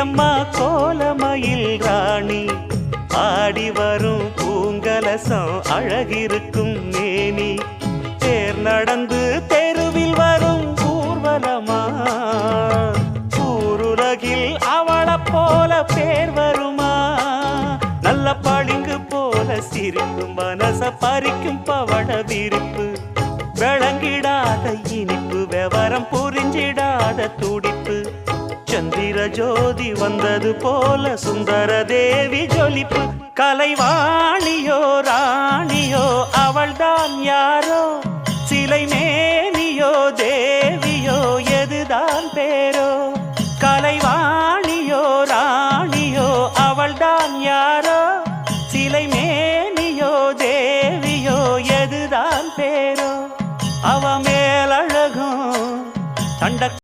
குட்டியம்மா கோலமயில் ராணி ஆடி வரும் பூங்கலசம் அழகிருக்கும் மேனி தேர் நடந்து தெருவில் வரும் ஊர்வலமா ஊருலகில் அவளை போல பேர் வருமா நல்ல பளிங்கு போல சிரிக்கும் மனச பறிக்கும் பவள விரிப்பு விளங்கிடாத இனிப்பு விவரம் புரிஞ்சிடாத துடிப்பு சந்திர ஜோதி வந்தது போல சுந்தர தேவி ஜொலிப்பு கலைவாணியோ ராணியோ அவள்தான் யாரோ சிலை மே